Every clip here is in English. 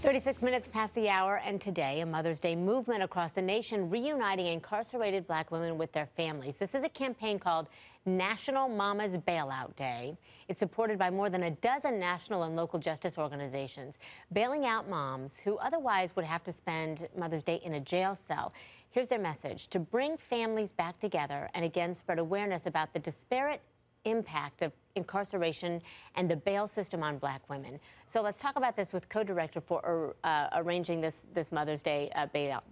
36 minutes past the hour, and today a Mother's Day movement across the nation reuniting incarcerated Black women with their families. This is a campaign called National Mama's Bailout Day. It's supported by more than a dozen national and local justice organizations, bailing out moms who otherwise would have to spend Mother's Day in a jail cell. Here's their message: to bring families back together and again spread awareness about the disparate impact of incarceration and the bail system on Black women. So let's talk about this with co-director for arranging this Mother's Day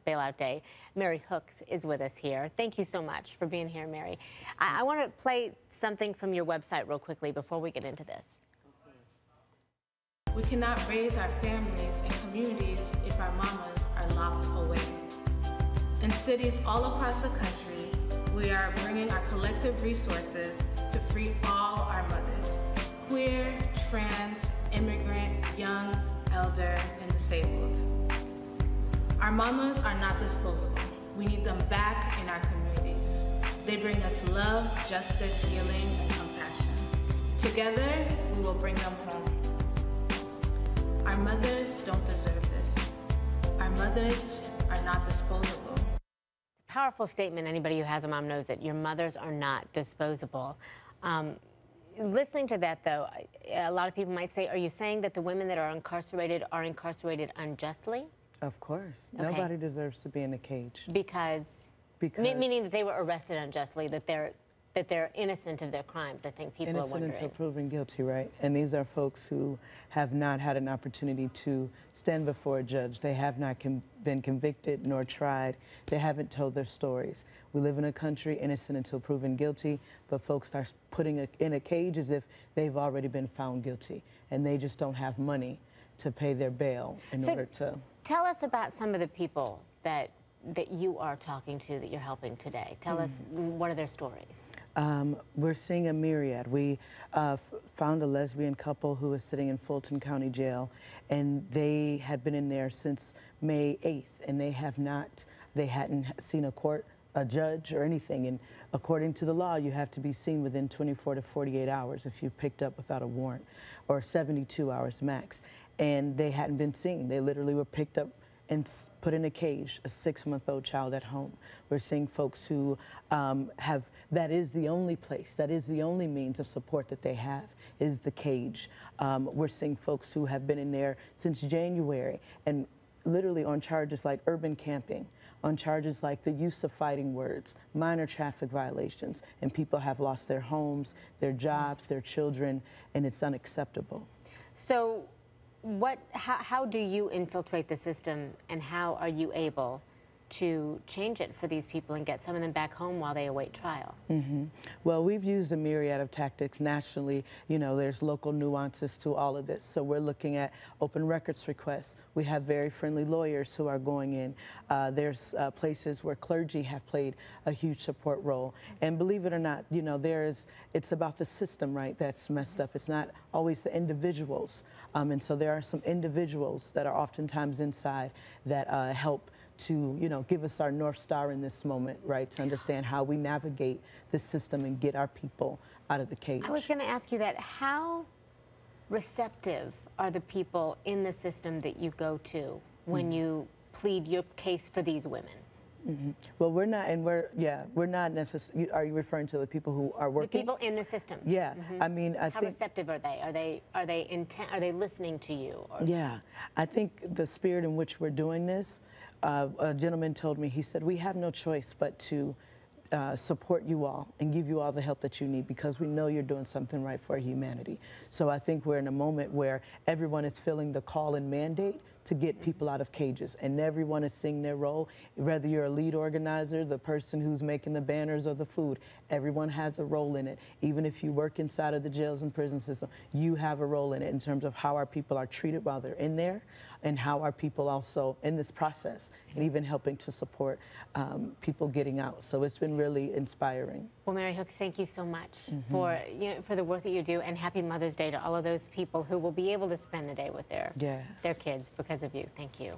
bailout day. Mary Hooks is with us here. Thank you so much for being here, Mary. I want to play something from your website real quickly before we get into this. We cannot raise our families and communities if our mamas are locked away. In cities all across the country, we are bringing our collective resources to free all our mothers: queer, trans, immigrant, young, elder, and disabled. Our mamas are not disposable. We need them back in our communities. They bring us love, justice, healing, and compassion. Together, we will bring them home. Our mothers don't deserve this. Our mothers are not disposable. Powerful statement. Anybody who has a mom knows that your mothers are not disposable. Listening to that, though, a lot of people might say, are you saying that the women that are incarcerated unjustly? Of course. Okay. Nobody deserves to be in a cage. Because meaning that they were arrested unjustly, that they're innocent of their crimes. I think people are wondering. Innocent until proven guilty, right? And these are folks who have not had an opportunity to stand before a judge. They have not been convicted nor tried. They haven't told their stories. We live in a country innocent until proven guilty, but folks are putting in a cage as if they've already been found guilty, and they just don't have money to pay their bail in order to. Tell us about some of the people that you are talking to, that you're helping today. Tell us, what are their stories? We're seeing a myriad. We found a lesbian couple who was sitting in Fulton County Jail, and they had been in there since May 8th, and they hadn't seen a judge or anything. And according to the law, you have to be seen within 24 to 48 hours if you picked up without a warrant, or 72 hours max. And they hadn't been seen. They literally were picked up and put in a cage, a 6-month-old child at home. We're seeing folks who that is the only place, that is the only means of support that they have, is the cage. We're seeing folks who have been in there since January, and literally on charges like urban camping, on charges like the use of fighting words, minor traffic violations, and people have lost their homes, their jobs, their children, and it's unacceptable. So how do you infiltrate the system, and how are you able to change it for these people and get some of them back home while they await trial? Well, we've used a myriad of tactics nationally. You know, there's local nuances to all of this. So we're looking at open records requests. We have very friendly lawyers who are going in. There's places where clergy have played a huge support role. And believe it or not, you know, it's about the system, right, that's messed up. It's not always the individuals. And so there are some individuals that are oftentimes inside that help to, you know, give us our North Star in this moment, right, to understand how we navigate the system and get our people out of the cage. I was going to ask you that. How receptive are the people in the system that you go to when you plead your case for these women? Well, we're not necessarily. Are you referring to the people who are working? The people in the system. Yeah, I mean, how receptive are they? Are they listening to you? Or? Yeah, I think the spirit in which we're doing this. A gentleman told me, he said, we have no choice but to support you all and give you all the help that you need, because we know you're doing something right for humanity. So I think we're in a moment where everyone is feeling the call and mandate to get people out of cages, and everyone is seeing their role. Whether you're a lead organizer, the person who's making the banners or the food, everyone has a role in it. Even if you work inside of the jails and prison system, you have a role in it in terms of how our people are treated while they're in there, and how our people also in this process, and even helping to support people getting out. So it's been really inspiring. Well, Mary Hooks, thank you so much for the work that you do, and happy Mother's Day to all of those people who will be able to spend the day with their kids because of you. Thank you.